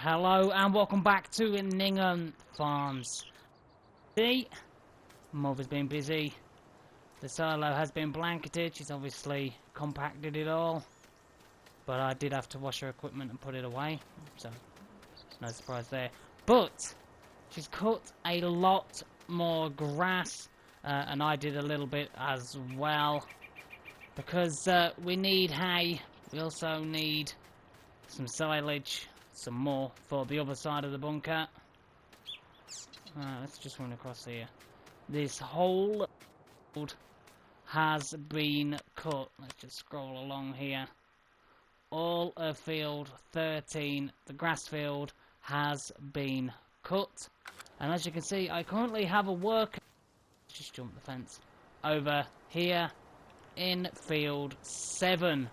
Hello and welcome back to NINGHAN Farms. See, Mother's been busy. The silo has been blanketed. She's obviously compacted it all. But I did have to wash her equipment and put it away. So, no surprise there. But, she's cut a lot more grass. And I did a little bit as well. Because we need hay. We also need some silage. Some more for the other side of the bunker. Let's just run across here. This whole field has been cut. Let's just scroll along here. All of field 13, the grass field, has been cut. And as you can see, I currently have a worker. Let's just jump the fence. Over here in field 7.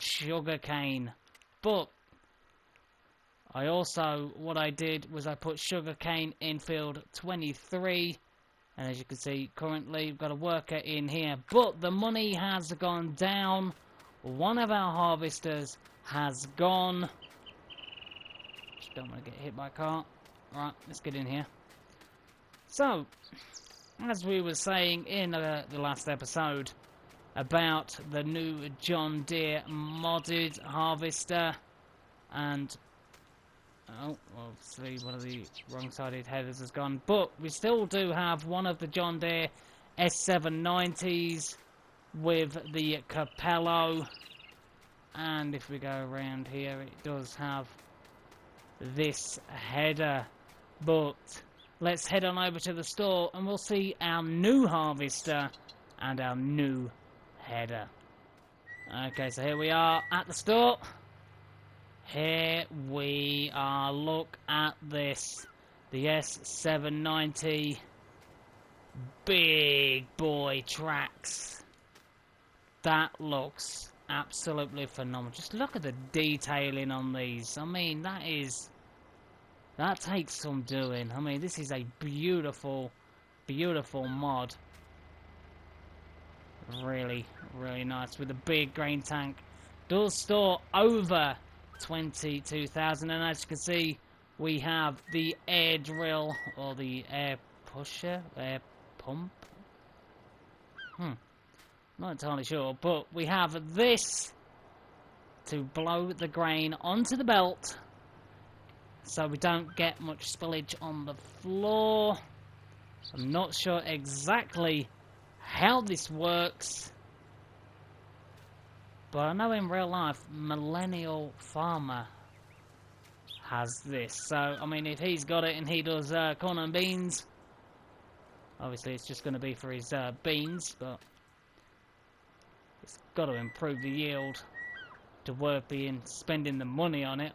Sugarcane. But I also, what I did was I put sugarcane in field 23, and as you can see, currently we've got a worker in here, but the money has gone down. One of our harvesters has gone. Just don't want to get hit by a car. Right, let's get in here. So, as we were saying in the last episode about the new John Deere modded harvester, and oh, obviously one of the wrong-sided headers has gone. But we still do have one of the John Deere S790s with the Capello. And if we go around here, it does have this header. But let's head on over to the store and we'll see our new harvester and our new header. Okay, so here we are at the store. Here we are, look at this, the S790 big boy tracks. That looks absolutely phenomenal. Just look at the detailing on these. I mean, that takes some doing. I mean, this is a beautiful, beautiful mod. Really, really nice with a big grain tank. Does store over 22,000, and as you can see, we have the air drill or the air pusher, air pump. Not entirely sure, but we have this to blow the grain onto the belt so we don't get much spillage on the floor. I'm not sure exactly how this works, but I know in real life, Millennial Farmer has this. So, I mean, if he's got it and he does corn and beans, obviously it's just going to be for his beans, but it's got to improve the yield to worth being spending the money on it.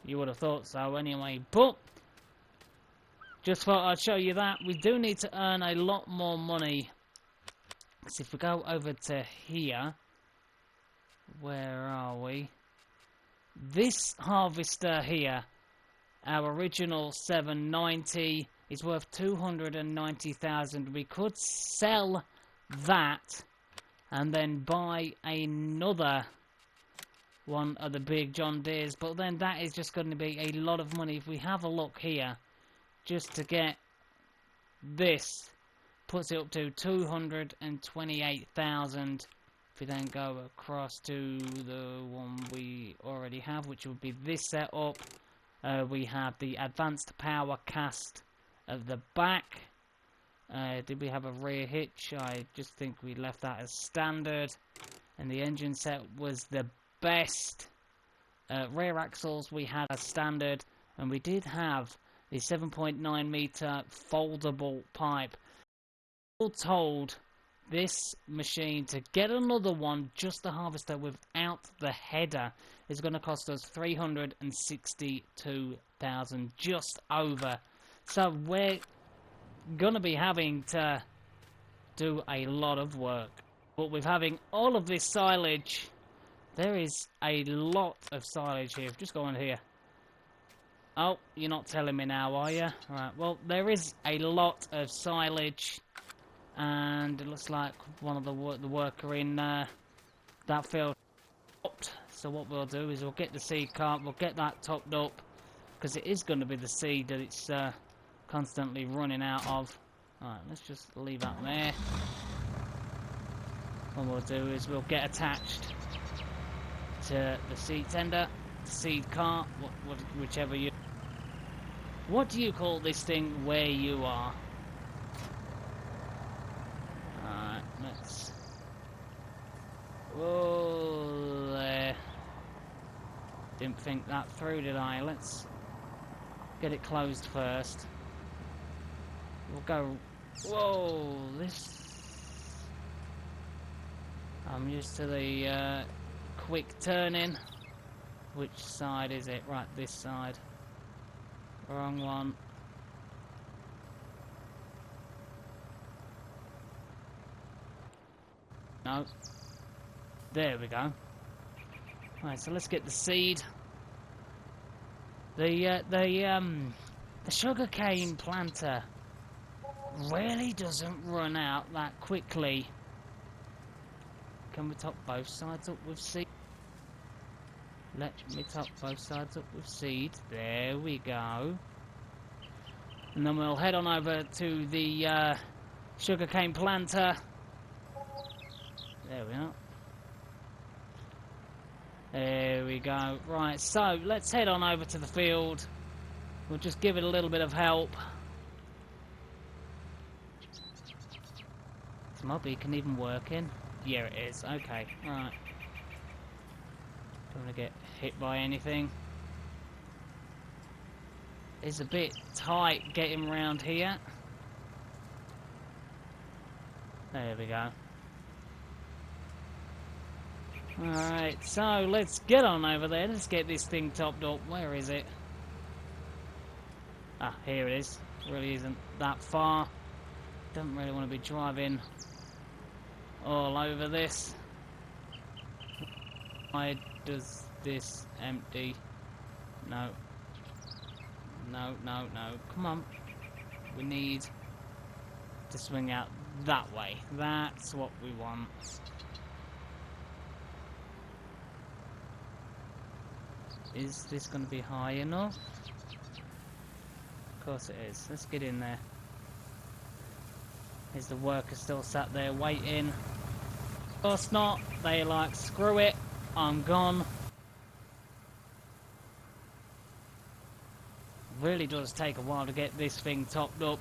You would have thought so anyway, but just thought I'd show you that. We do need to earn a lot more money. So if we go over to here, where are we? This harvester here, our original 790, is worth 290,000. We could sell that and then buy another one of the big John Deeres, but then that is just going to be a lot of money. If we have a look here, just to get this, puts it up to 228,000. If we then go across to the one we already have, which would be this setup, we have the advanced power cast at the back. Did we have a rear hitch? I just think we left that as standard. And the engine set was the best. Rear axles we had as standard, and we did have the 7.9 meter foldable pipe. All told, this machine, to get another one, just the harvester without the header, is going to cost us 362,000, just over. So we're going to be having to do a lot of work. But with having all of this silage, there is a lot of silage here. Just go on here. Oh, you're not telling me now, are you? Right, well, there is a lot of silage, and it looks like one of the worker in that field So what we'll do is we'll get the seed cart, we'll get that topped up, because it is going to be the seed that it's constantly running out of. Alright, let's just leave that there. What we'll do is we'll get attached to the seed tender, seed cart, whichever you... What do you call this thing where you are? Alright, let's... Whoa, there. Didn't think that through, did I? Let's get it closed first. We'll go... Whoa, this... I'm used to the quick turning. Which side is it? Right, this side. Wrong one. No. There we go. Right, so let's get the seed. The sugarcane planter really doesn't run out that quickly. Can we top both sides up with seed? Let me top both sides up with seed. There we go. And then we'll head on over to the sugarcane planter. There we are. There we go. Right, so let's head on over to the field. We'll just give it a little bit of help. Is my beacon even working? Yeah, it is. Okay, right. Don't want to get hit by anything. It's a bit tight getting around here. There we go. Alright, so let's get on over there. Let's get this thing topped up. Where is it? Ah, here it is. Really isn't that far. Don't really want to be driving all over this. Why does this empty? No. No, no, no. Come on. We need to swing out that way. That's what we want. Is this going to be high enough? Of course it is. Let's get in there. Is the worker still sat there waiting? Of course not. They like, screw it. I'm gone. Really does take a while to get this thing topped up.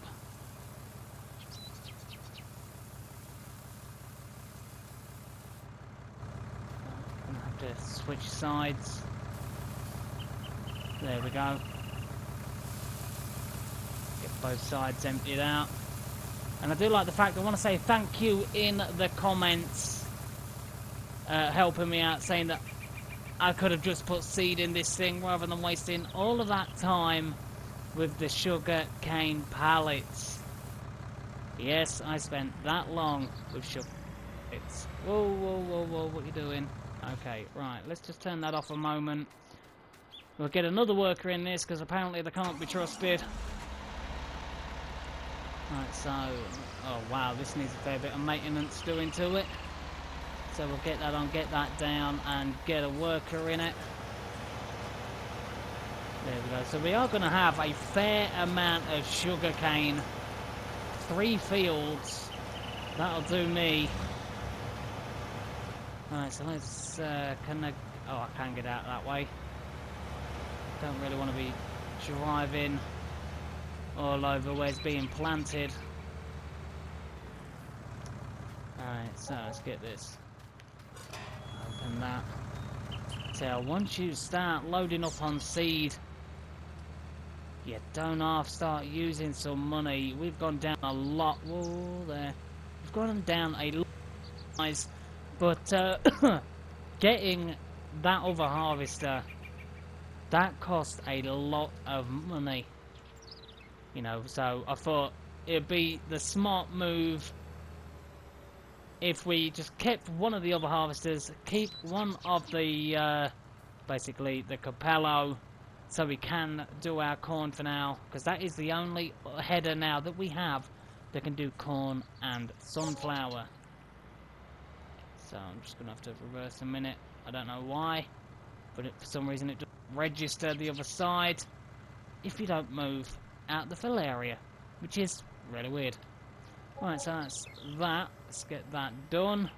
I'm gonna have to switch sides. There we go. Get both sides emptied out. And I do like the fact, I want to say thank you in the comments, helping me out, saying that I could have just put seed in this thing rather than wasting all of that time with the sugar cane pallets. Yes, I spent that long with sugar pallets. Whoa, whoa, whoa, whoa, what are you doing? Okay, right, let's just turn that off a moment. We'll get another worker in this, because apparently they can't be trusted. Right, so... Oh, wow, this needs a fair bit of maintenance doing to it. So we'll get that on, get that down, and get a worker in it. There we go. So we are going to have a fair amount of sugar cane. 3 fields. That'll do me. Alright, so let's... can I... Oh, I can't get out that way. Don't really want to be driving all over where it's being planted. Alright, so let's get this. Open that. So once you start loading up on seed, you don't half start using some money. We've gone down a lot. Whoa, there. We've gone down a lot, guys. But getting that other harvester, that cost a lot of money. You know, so I thought it'd be the smart move if we just kept one of the other harvesters, keep one of the, basically the Capello, so we can do our corn for now, because that is the only header now that we have that can do corn and sunflower. So I'm just going to have to reverse a minute. I don't know why. but for some reason it doesn't register the other side if you don't move out the fill area, which is really weird. Right, so that's that. Let's get that done.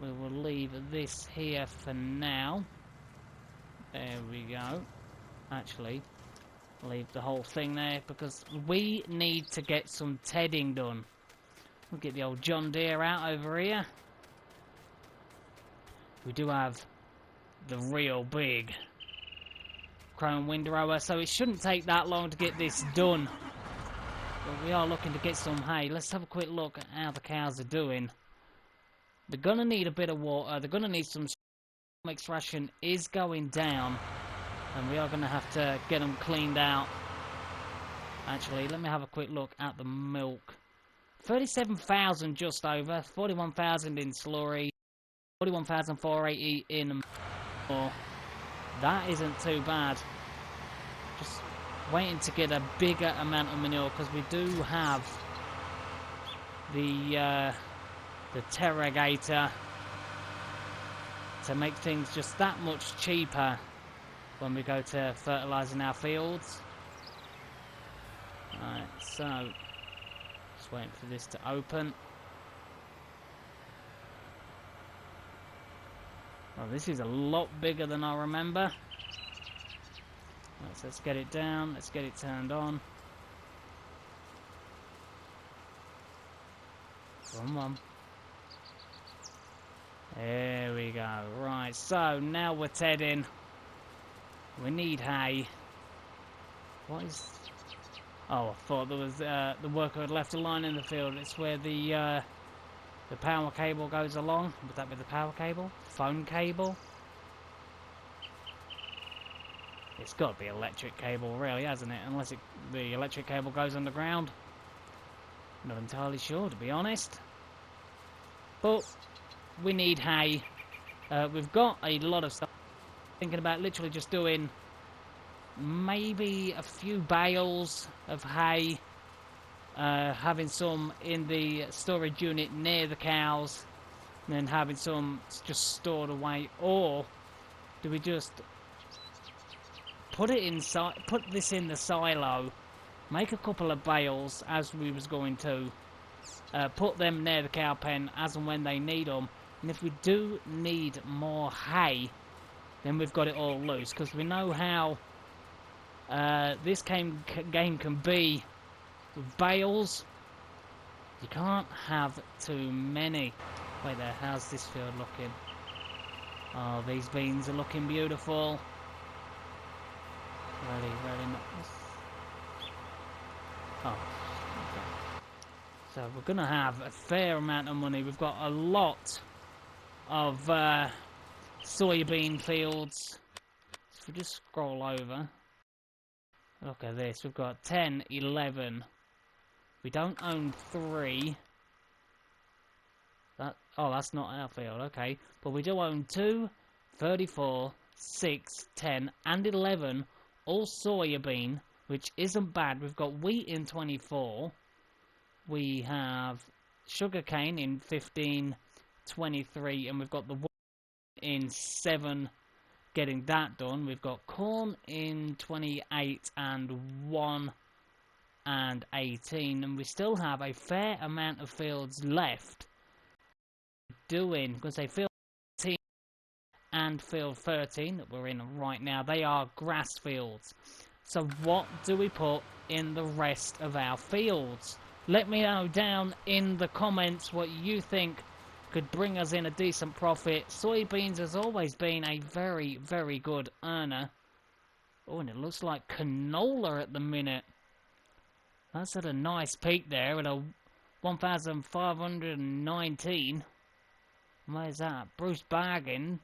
We will leave this here for now. There we go. Actually, leave the whole thing there because we need to get some tedding done. We'll get the old John Deere out over here. We do have the real big chrome windrower, so it shouldn't take that long to get this done. But we are looking to get some hay. Let's have a quick look at how the cows are doing. They're going to need a bit of water. They're going to need some mixed ration is going down. And we are going to have to get them cleaned out. Actually, let me have a quick look at the milk. 37,000 just over. 41,000 in slurry. 41,480 in more. That isn't too bad. Just waiting to get a bigger amount of manure because we do have the Terregator to make things just that much cheaper when we go to fertilising our fields. Right, so just waiting for this to open. Oh, this is a lot bigger than I remember. Right, so let's get it down, let's get it turned on. Come on. There we go. Right, so now we're tedding. We need hay. What is... Oh, I thought there was the worker had left a line in the field. It's where the power cable goes along. Would that be the power cable? Phone cable? It's got to be electric cable, really, hasn't it? Unless the electric cable goes underground. Not entirely sure, to be honest. But we need hay. We've got a lot of stuff. Thinking about literally just doing maybe a few bales of hay. Having some in the storage unit near the cows. And then having some just stored away. Or do we just put it inside, put this in the silo, make a couple of bales as we was going to, put them near the cow pen as and when they need them, and if we do need more hay, then we've got it all loose, because we know how this game can be with bales. You can't have too many. Wait there, how's this field looking? Oh, these beans are looking beautiful. Really nice. Oh, okay. So we're going to have a fair amount of money. We've got a lot of soybean fields. If we just scroll over, look at this. We've got 10, 11. We don't own 3. Oh, that's not our field, okay. But we do own 2, 34, 6, 10, and 11. All soybean, which isn't bad. We've got wheat in 24. We have sugarcane in 15, 23, and we've got the wheat in 7, getting that done. We've got corn in 28 and 1 and 18, and we still have a fair amount of fields left doing, because they field 13 and field 13 that we're in right now, they are grass fields. So what do we put in the rest of our fields? Let me know down in the comments what you think could bring us in a decent profit. Soybeans has always been a very, very good earner. Oh, and it looks like canola at the minute. That's at a nice peak there at a 1,519. Where's that? Bruce Bargain.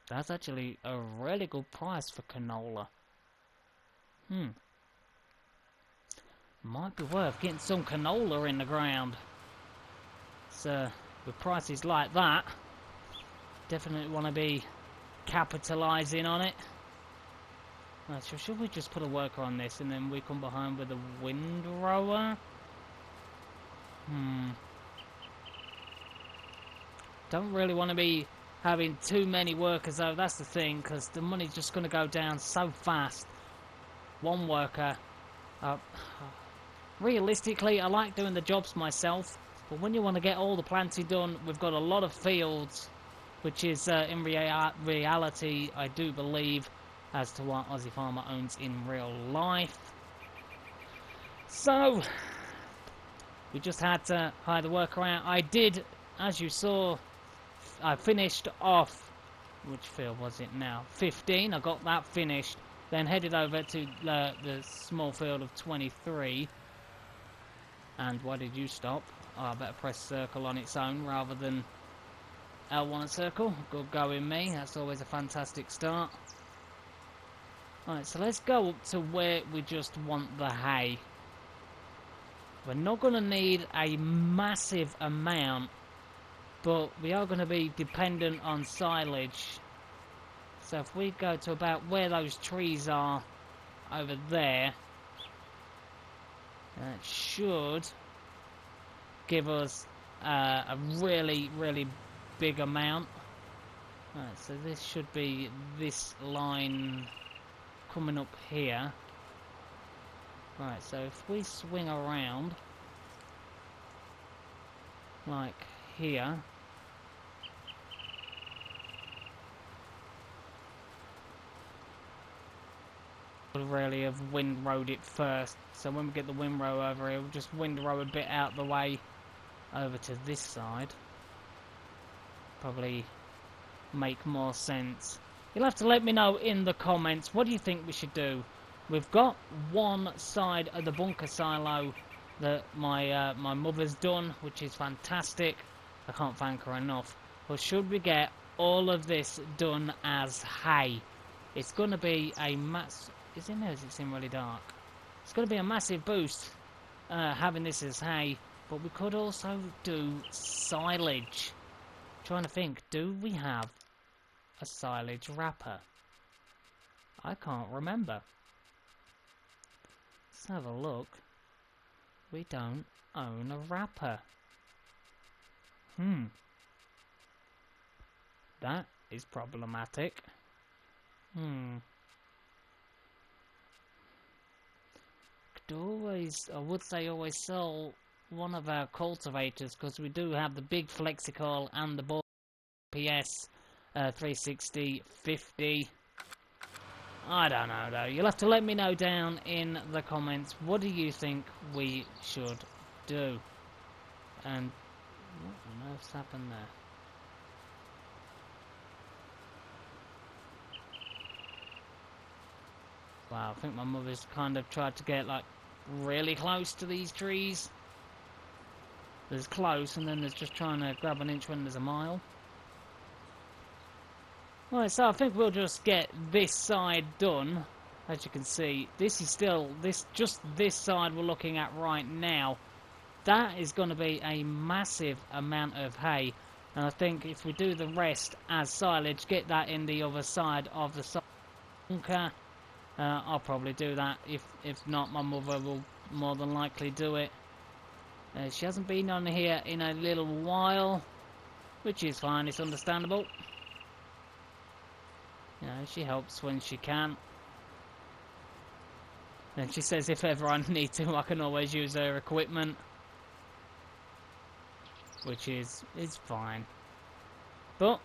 That's actually a really good price for canola. Might be worth getting some canola in the ground. So, with prices like that, definitely want to be capitalising on it. Right, so should we just put a worker on this and then we come behind with a windrower? Don't really want to be having too many workers though. That's the thing, because the money's just going to go down so fast. One worker. Realistically, I like doing the jobs myself, but when you want to get all the planting done, we've got a lot of fields, which is in reality, I do believe, as to what Aussie Farmer owns in real life. So, we just had to hire the worker out. I did, as you saw, I finished off, which field was it now? 15, I got that finished, then headed over to the small field of 23. And why did you stop? Oh, I better press circle on its own rather than L1 circle. Good going me, that's always a fantastic start. Alright, so let's go up to where we just want the hay. We're not going to need a massive amount, but we are going to be dependent on silage. So if we go to about where those trees are over there, that should give us a really, really big amount. Right, so this should be this line coming up here. Right, so if we swing around like here, we'll really have windrowed it first. So when we get the windrow over here, we'll just windrow a bit out the way over to this side. Probably make more sense. You'll have to let me know in the comments, what do you think we should do? We've got one side of the bunker silo that my mother's done, which is fantastic. I can't thank her enough. But should we get all of this done as hay? It's going to be a mass. Is it there? Is it really dark? It's going to be a massive boost having this as hay. But we could also do silage. Trying to think, do we have a silage wrapper? I can't remember. Let's have a look. We don't own a wrapper. That is problematic. Could always, I would say always sell one of our cultivators, because we do have the big Flexicoil and the PS 360 50. I don't know though. You'll have to let me know down in the comments. What do you think we should do? And what on earth's happened there? Wow, I think my mother's kind of tried to get like really close to these trees. There's close, and then there's just trying to grab an inch when there's a mile. Right, so I think we'll just get this side done. As you can see, this is still just this side we're looking at right now. That is going to be a massive amount of hay, and I think if we do the rest as silage, get that in the other side of the bunker. I'll probably do that. If not, my mother will more than likely do it. She hasn't been on here in a little while, which is fine. It's understandable. You know, she helps when she can. And she says if ever I need to, I can always use her equipment, which is fine. But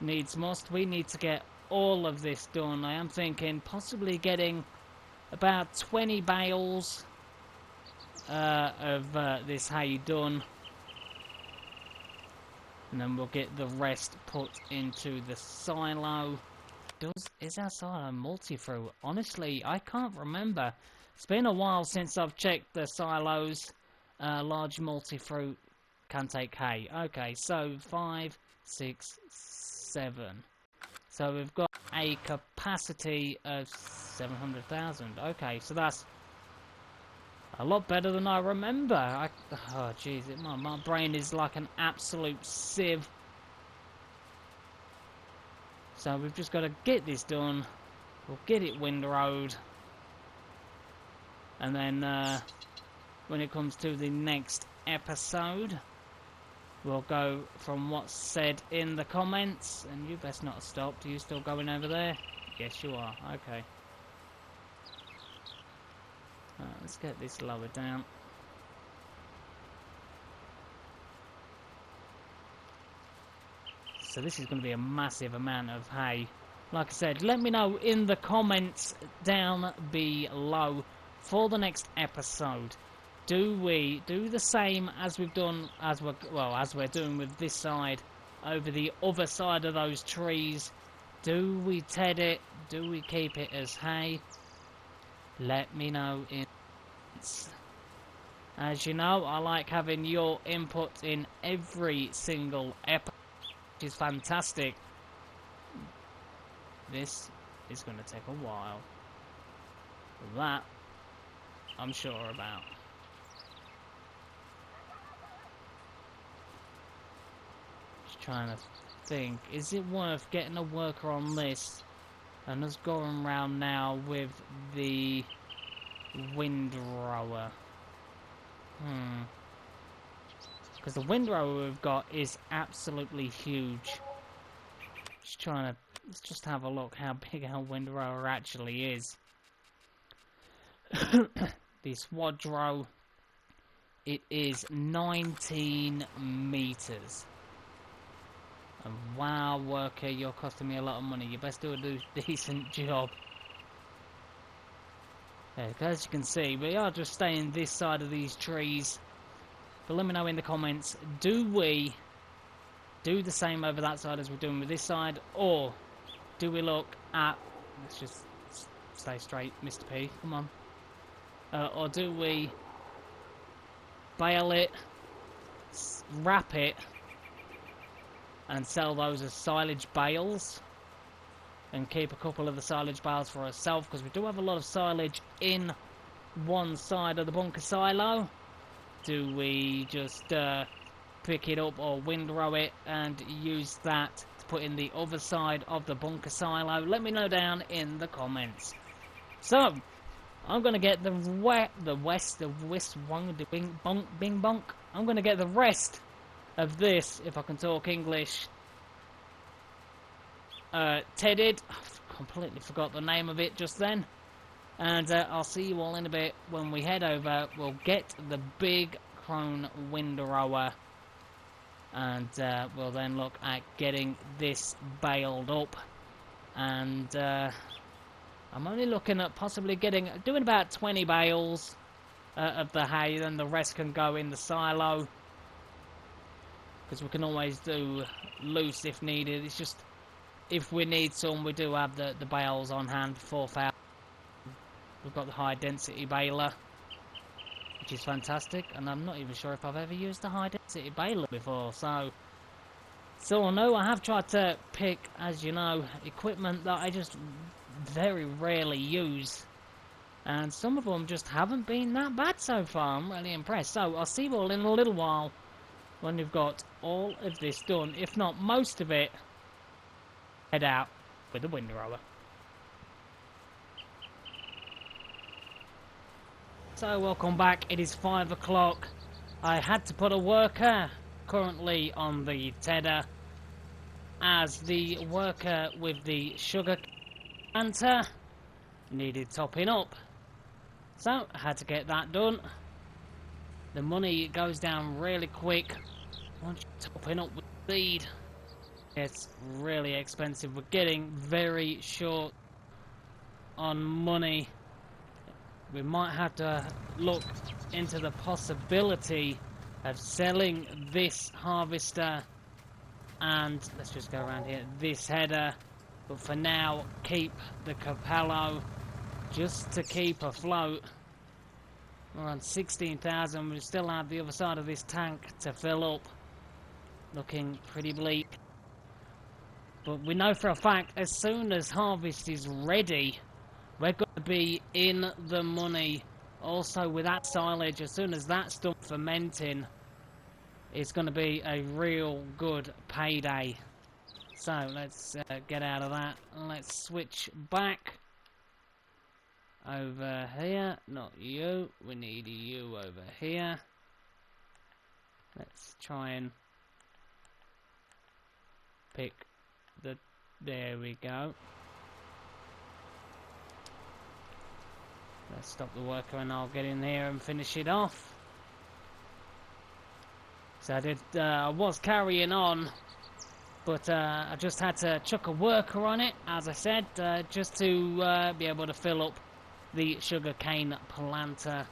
needs must. We need to get all of this done. I am thinking possibly getting about 20 bales of this hay done, and then we'll get the rest put into the silo. Is our silo multi-through? Honestly, I can't remember. It's been a while since I've checked the silos. Large multi-through can take hay. Okay, so 5, 6, 7. So we've got a capacity of 700,000. Okay, so that's a lot better than I remember. Oh, jeez, my brain is like an absolute sieve. So we've just got to get this done. We'll get it windrowed. And then when it comes to the next episode, We'll go from what's said in the comments, and you best not have stopped. Are you still going over there? Yes, you are. Okay. Let's get this lower down. So this is going to be a massive amount of hay. Like I said, let me know in the comments down below for the next episode. Do we do the same as we've done, as we're doing with this side, over the other side of those trees? Do we ted it? Do we keep it as hay? Let me know in. As you know, I like having your input in every single episode, which is fantastic. This is going to take a while. That I'm sure about. Just trying to think, is it worth getting a worker on this and us going around now with the windrower? Because the windrower we've got is absolutely huge. Just trying to, let's just have a look how big our windrower actually is. The Swadro, it is 19 meters. And wow, worker, you're costing me a lot of money. You best do a decent job. Yeah, as you can see, we are just staying this side of these trees. But let me know in the comments, do we do the same over that side as we're doing with this side? Or do we look at... Let's just stay straight, Mr. P. Come on. Or do we bale it, wrap it, and sell those as silage bales? And keep a couple of the silage bales for ourselves, because we do have a lot of silage in one side of the bunker silo. Do we just pick it up or windrow it and use that to put in the other side of the bunker silo? Let me know down in the comments. So I'm gonna get the bing bonk. I'm gonna get the rest of this, if I can talk English, tedded. I've completely forgot the name of it just then. And I'll see you all in a bit when we head over. We'll get the big crone windrower, and we'll then look at getting this baled up. And I'm only looking at possibly doing about 20 bales of the hay, then the rest can go in the silo, because we can always do loose if needed. It's just, if we need some, we do have the bales on hand for 4,000. We've got the high density baler, which is fantastic, and I'm not even sure if I've ever used a high density baler before. So I know I have tried to pick, as you know, equipment that I just very rarely use, and some of them just haven't been that bad so far. I'm really impressed. So I'll see you all in a little while when we've got all of this done, if not most of it. Head out with the windrower. So welcome back. It is 5 o'clock. I had to put a worker currently on the tedder, as the worker with the sugar planter needed topping up. So I had to get that done. The money goes down really quick once you're topping up with seed. It's really expensive. We're getting very short on money. We might have to look into the possibility of selling this harvester and, let's just go around here, this header. But for now, keep the Capello just to keep afloat. We're on 16,000. We still have the other side of this tank to fill up. Looking pretty bleak. But we know for a fact, as soon as harvest is ready, we're going to be in the money. Also with that silage, as soon as that's done fermenting, it's going to be a real good payday. So let's get out of that. Let's switch back over here. Not you. We need you over here. Let's try and pick the... There we go. Let's stop the worker and I'll get in here and finish it off. So I was carrying on, but I just had to chuck a worker on it, as I said, just to be able to fill up the sugarcane planter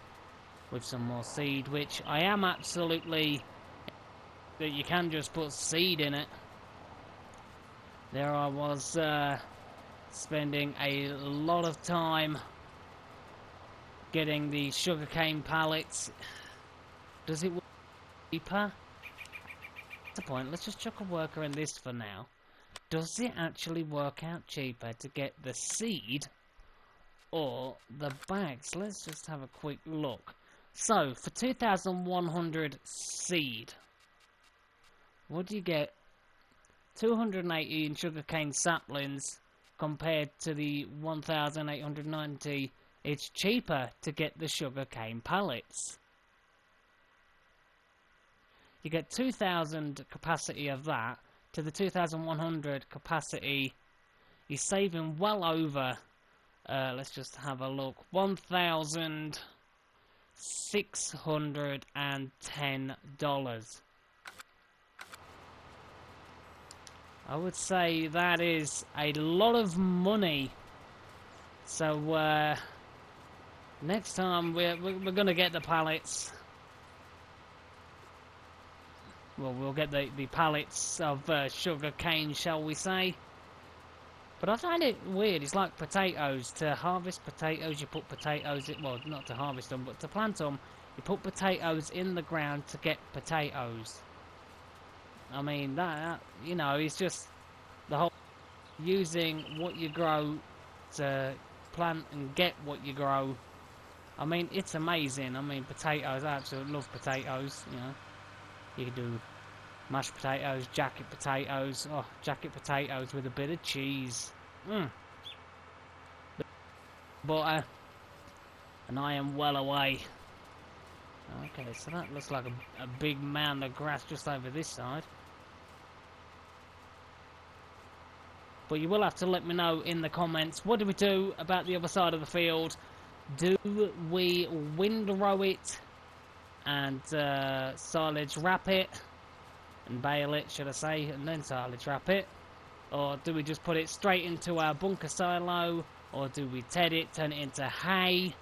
with some more seed, which I am absolutely... that you can just put seed in it. There I was spending a lot of time getting the sugarcane pallets. Does it work cheaper? That's the point. Let's just chuck a worker in this for now. Does it actually work out cheaper to get the seed or the bags? Let's just have a quick look. So, for 2,100 seed, what do you get? 280 in sugarcane saplings compared to the 1,890. It's cheaper to get the sugarcane pallets. You get 2,000 capacity of that to the 2,100 capacity. You're saving well over, let's just have a look, $1,610. I would say that is a lot of money. So next time we're gonna get the pallets. Well, we'll get the pallets of sugar cane, shall we say? But I find it weird. It's like potatoes. To harvest potatoes, you put potatoes in. Well, not to harvest them, but to plant them, you put potatoes in the ground to get potatoes. I mean, that you know, it's just the whole using what you grow to plant and get what you grow. I mean, it's amazing. I mean, potatoes, I absolutely love potatoes, you know. You can do mashed potatoes, jacket potatoes. Oh, jacket potatoes with a bit of cheese. Butter. And I am well away. Okay, so that looks like a big mound of grass just over this side. But you will have to let me know in the comments, what do we do about the other side of the field? Do we windrow it and silage wrap it? And bale it, should I say, and then silage wrap it? Or do we just put it straight into our bunker silo? Or do we ted it, turn it into hay?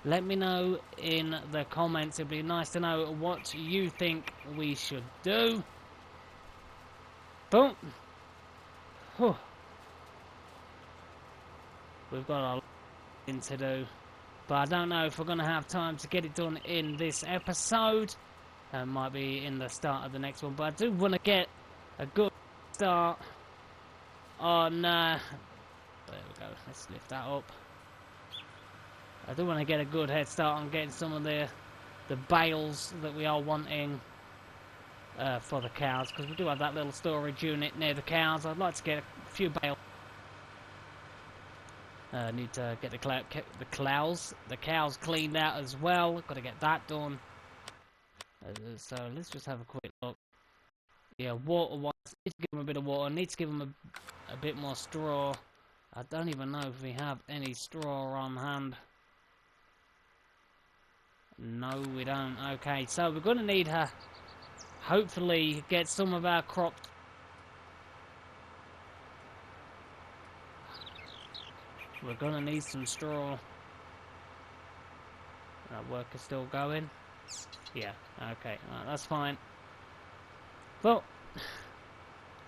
Let me know in the comments. It'd be nice to know what you think we should do. Boom. Whew. We've got a lot to do. But I don't know if we're going to have time to get it done in this episode. Might be in the start of the next one. But I do want to get a good start on... there we go. Let's lift that up. I do want to get a good head start on getting some of the bales that we are wanting for the cows. Because we do have that little storage unit near the cows. I'd like to get a few bales. Need to get the cows cleaned out as well. Got to get that done. So let's just have a quick look. Yeah, water-wise, need to give them a bit of water. Need to give them a bit more straw. I don't even know if we have any straw on hand. No, we don't. Okay, so we're going to need her. Hopefully, get some of our crops. We're going to need some straw. That worker's still going. Yeah, okay, right, that's fine. Well,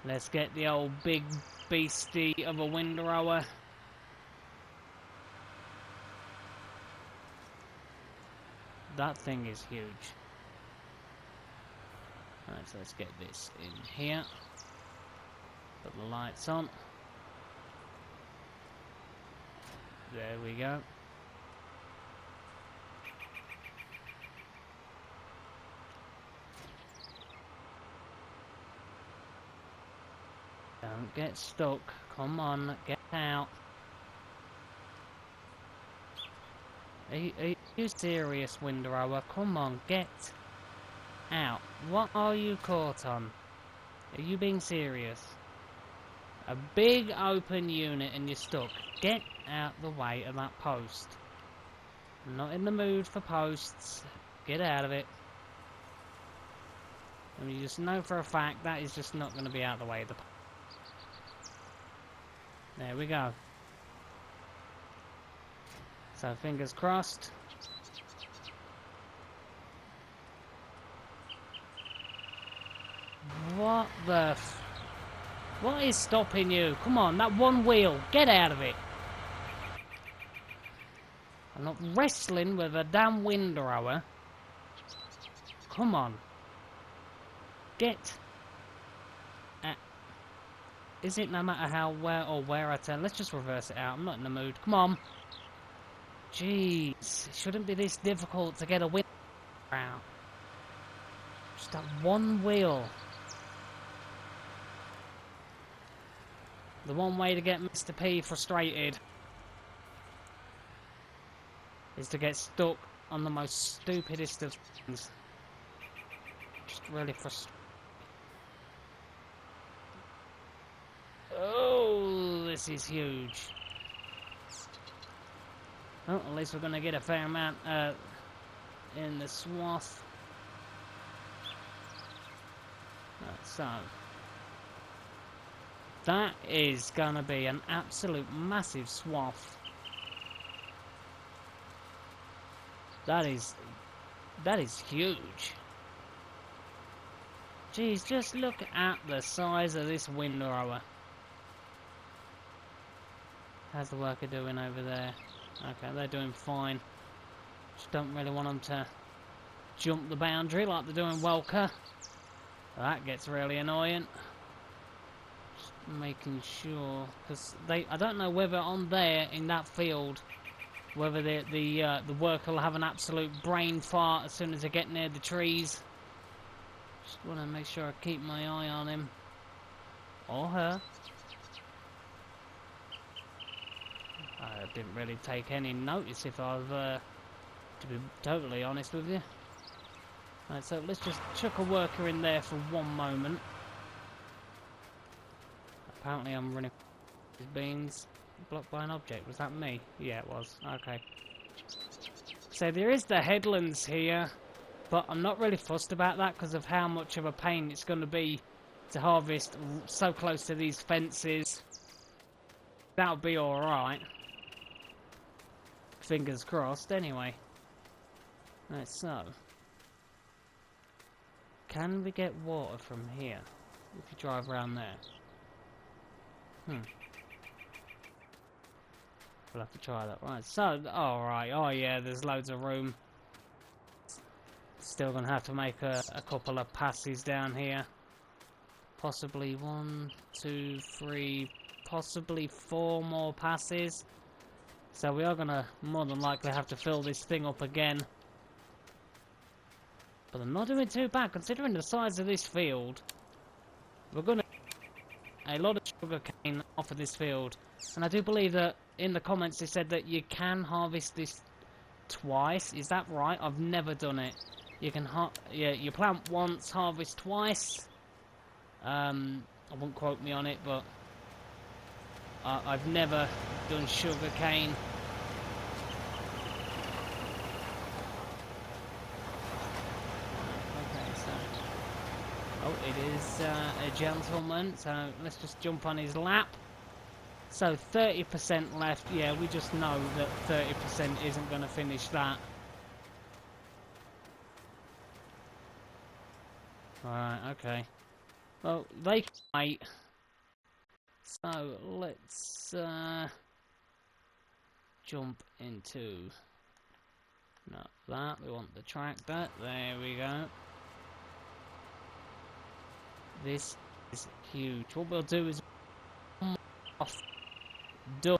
let's get the old big beastie of a windrower. That thing is huge. Right, so let's get this in here. Put the lights on. There we go. Don't get stuck. Come on, get out. Are you serious, windrower? Come on, get out. What are you caught on? Are you being serious? A big open unit and you're stuck. Get out the way of that post. I'm not in the mood for posts. Get out of it. And you just know for a fact that is just not going to be out of the way of the post. There we go. So fingers crossed. What the what is stopping you? Come on, that one wheel. Get out of it. I'm not wrestling with a damn windrower. Come on. Get. Is it no matter how where I turn? Let's just reverse it out. I'm not in the mood. Come on. Jeez. It shouldn't be this difficult to get a windrower out. Just that one wheel. The one way to get Mr. P frustrated is to get stuck on the most stupidest of things. Just really frustrating. Oh, this is huge. Well, at least we're going to get a fair amount in the swath. So, that is going to be an absolute massive swath. That is huge. Jeez, just look at the size of this windrower. How's the worker doing over there? Okay, they're doing fine. Just don't really want them to jump the boundary like they're doing Welker. That gets really annoying. Just making sure, because I don't know whether on there in that field, whether the worker will have an absolute brain fart as soon as they get near the trees. Just want to make sure I keep my eye on him or her. I didn't really take any notice, if I've to be totally honest with you. Right, so let's just chuck a worker in there for one moment. Apparently I'm running beans. Blocked by an object. Was that me? Yeah, it was. Okay. So there is the headlands here, but I'm not really fussed about that because of how much of a pain it's going to be to harvest so close to these fences. That'll be alright. Fingers crossed, anyway. Right, so. Can we get water from here? If you drive around there. We'll have to try that. Right, so, alright. Oh yeah, there's loads of room. Still gonna have to make a couple of passes down here. Possibly 1, 2, 3, possibly 4 more passes. So we are gonna more than likely have to fill this thing up again. But I'm not doing too bad considering the size of this field. We're gonna get a lot of sugar cane off of this field. And I do believe that in the comments they said that you can harvest this twice. Is that right? I've never done it. You can you plant once, harvest twice. I won't quote me on it, but I've never done sugar cane. Okay, so it is a gentleman. So let's just jump on his lap. So 30% left. Yeah, we just know that 30% isn't going to finish that. Alright, okay. Well, they can wait. So let's jump into not that. We want the tractor. There we go. This is huge. What we'll do is off. Done.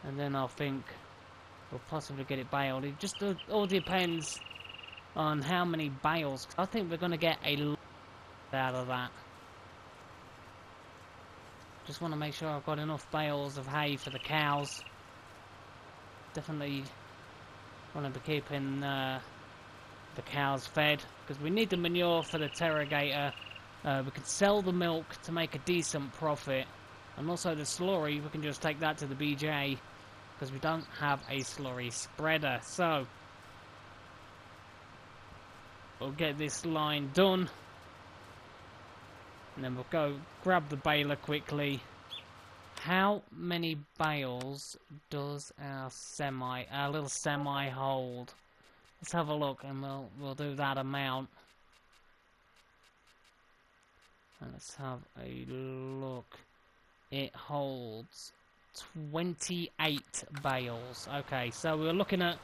And then I think we'll possibly get it baled. It just all depends on how many bales. I think we're going to get a lot out of that. Just want to make sure I've got enough bales of hay for the cows. Definitely want to be keeping the cows fed, because we need the manure for the Terrogator. We can sell the milk to make a decent profit, and also the slurry, we can just take that to the BJ, because we don't have a slurry spreader. So we'll get this line done, and then we'll go grab the baler quickly. How many bales does our little semi hold? Let's have a look, and we'll do that amount. And let's have a look. It holds 28 bales. Okay, so we're looking at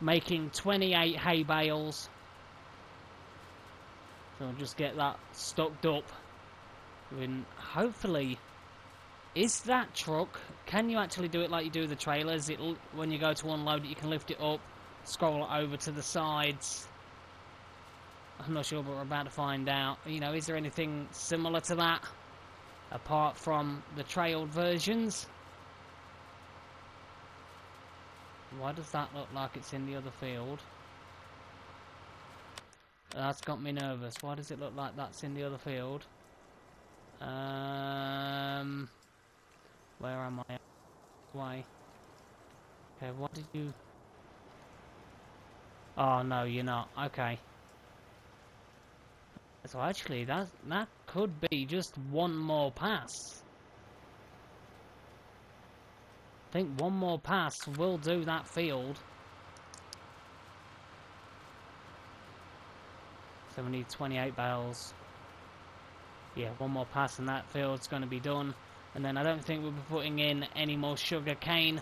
making 28 hay bales. So I'll just get that stocked up. And hopefully, is that truck, can you actually do it like you do the trailers? When you go to unload it, you can lift it up, scroll it over to the sides. I'm not sure, but we're about to find out. You know, is there anything similar to that, apart from the trailed versions? Why does that look like it's in the other field? That's got me nervous. Why does it look like that's in the other field? Where am I? Why? Okay, what did you... Oh, no, you're not. Okay. So actually, that could be just one more pass. I think one more pass will do that field. So we need 28 bales. Yeah, one more pass and that field's going to be done. And then I don't think we'll be putting in any more sugar cane.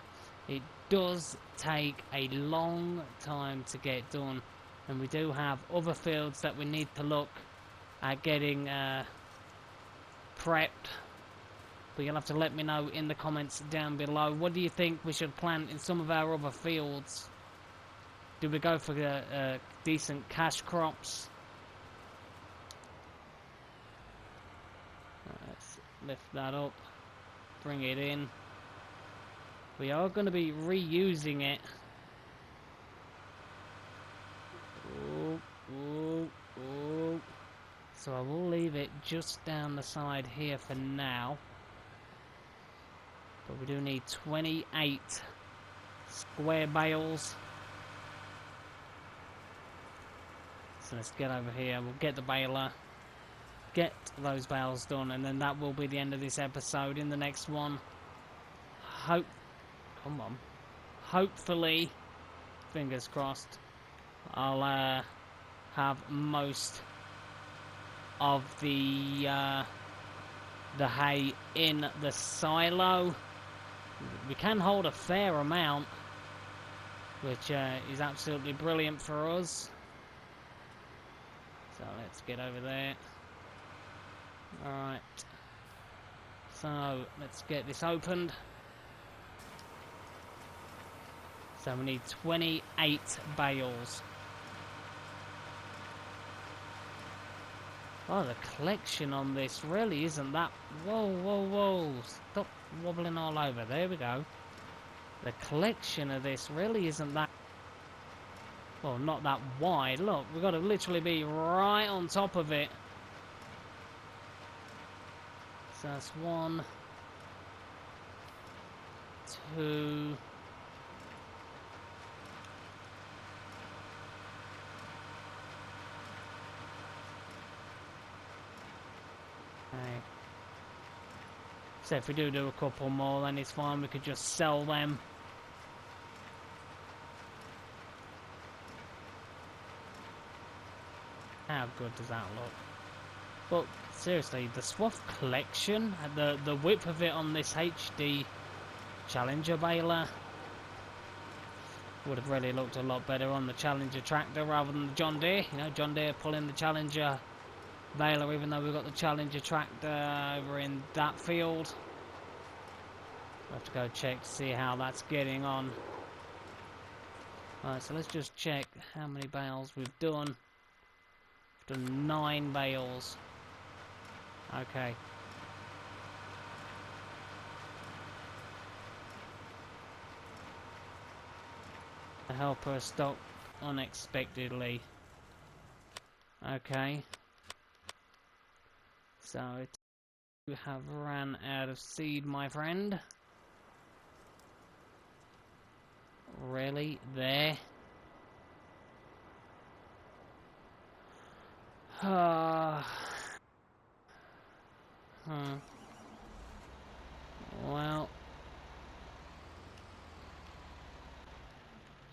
It does take a long time to get done. And we do have other fields that we need to look at getting prepped. But you'll have to let me know in the comments down below. What do you think we should plant in some of our other fields? Do we go for decent cash crops? Let's lift that up. Bring it in. We are going to be reusing it. Ooh, ooh, ooh. So I will leave it just down the side here for now. But we do need 28 square bales. So let's get over here. We'll get the baler. Get those bales done, and then that will be the end of this episode. In the next one, come on, hopefully, fingers crossed, I'll have most of the hay in the silo. We can hold a fair amount, which is absolutely brilliant for us. So let's get over there. Alright, so let's get this opened. So we need 28 bales. Oh, the collection on this really isn't that... Whoa, whoa, whoa, stop wobbling all over. There we go. The collection of this really isn't that... Well, not that wide. Look, we've got to literally be right on top of it. So that's 1, 2... Okay. So if we do a couple more, then it's fine. We could just sell them. How good does that look? But seriously, the Swath collection, the width of it on this HD Challenger baler would have really looked a lot better on the Challenger tractor rather than the John Deere. You know, John Deere pulling the Challenger baler, even though we've got the Challenger tractor over in that field. I'll have to go check to see how that's getting on. Alright, so let's just check how many bales we've done. We've done 9 bales. Okay. The helper stopped unexpectedly. Okay. So you have ran out of seed, my friend. Really? There? Well,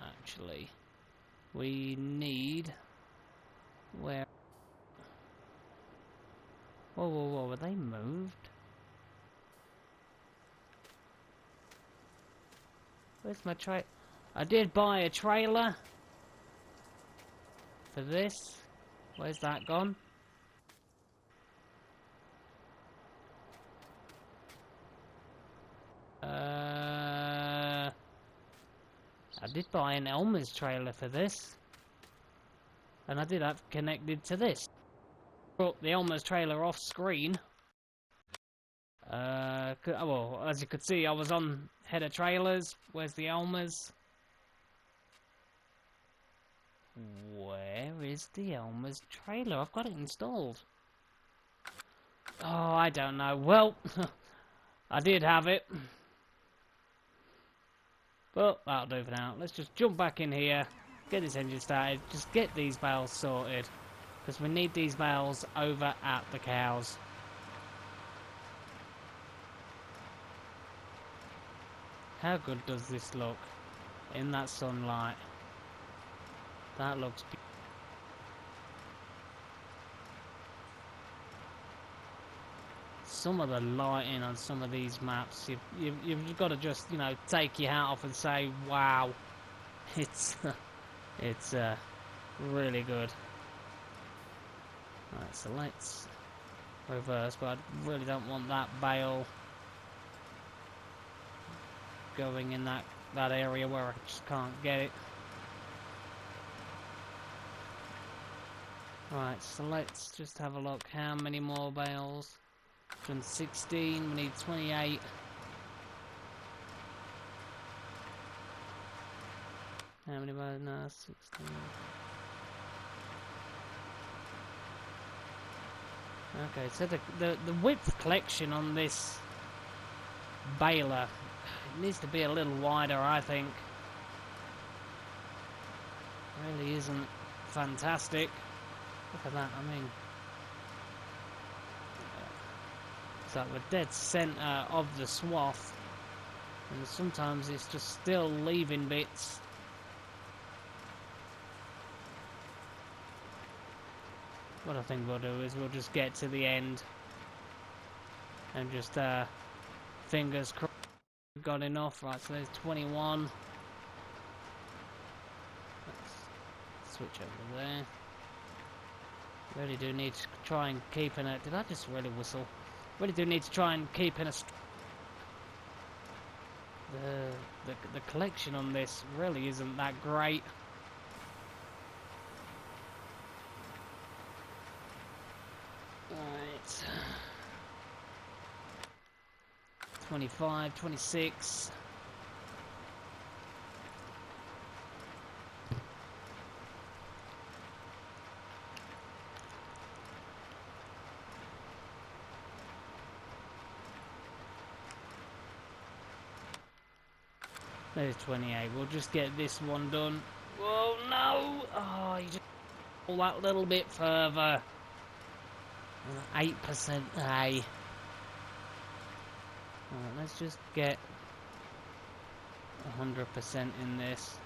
actually, we need... Where? Whoa, whoa, whoa, were they moved? Where's my tray? I did buy a trailer for this. Where's that gone? I did buy an Elmer's trailer for this. And I did have connected to this. Brought the Elmer's trailer off screen. Well, as you could see, I was on header trailers. Where's the Elmer's? Where is the Elmer's trailer? I've got it installed. Oh, I don't know. Well, I did have it. But that'll do for now. Let's just jump back in here, get this engine started, just get these bales sorted. Because we need these bales over at the cows. How good does this look in that sunlight? That looks beautiful. Some of the lighting on some of these maps, you've got to just, you know, take your hat off and say, wow, it's really good. Right, so let's reverse, but I really don't want that bale going in that area where I just can't get it. Right, so let's just have a look. How many more bales? Done 16, we need 28. How many bales now? 16. Okay, so the width collection on this baler needs to be a little wider, I think. Really isn't fantastic. Look at that, I mean, it's like we're dead centre of the swath, and sometimes it's just still leaving bits. What I think we'll do is we'll just get to the end and just fingers crossed we've got enough. Right, so there's 21. Let's switch over there. Really do need to try and keep in a... Did I just really whistle? Really do need to try and keep in a... The collection on this really isn't that great. Right. 25, 26. There's 28. We'll just get this one done. Whoa, no! Oh, you just pull that little bit further. 8%. Hey. Alright, let's just get 100% in this.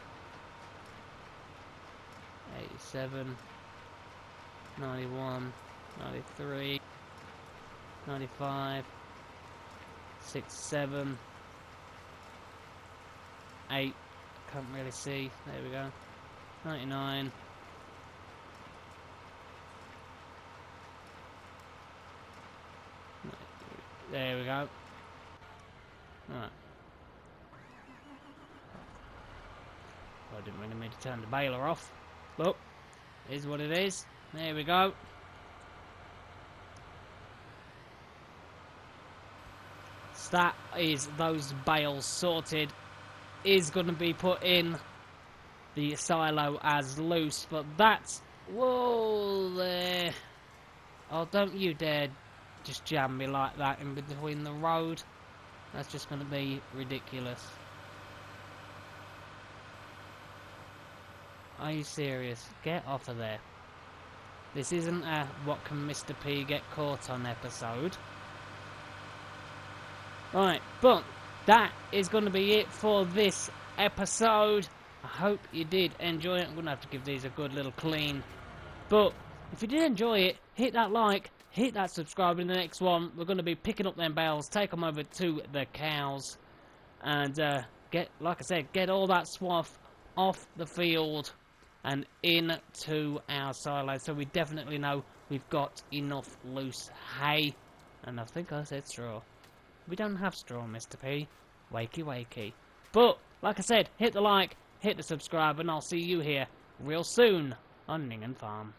87, 91, 93, 95, 6, 7, 8, can't really see, there we go, 99, there we go. Right. I didn't really mean to turn the baler off, but it is what it is. There we go. So that is those bales sorted. Is going to be put in the silo as loose, but that's Whoa there. Oh, don't you dare just jam me like that in between the road. That's just going to be ridiculous. Are you serious? Get off of there. This isn't a what can Mr. P get caught on episode. Right, but that is going to be it for this episode. I hope you did enjoy it. I'm going to have to give these a good little clean. But if you did enjoy it, hit that like, hit that subscribe. In the next one, we're going to be picking up them bales, take them over to the cows, and get, like I said, get all that swath off the field and into our silos, so we definitely know we've got enough loose hay. And I think I said straw. We don't have straw, Mr. P. Wakey wakey. But, like I said, hit the like, hit the subscribe, and I'll see you here real soon on NINGHAN Farm.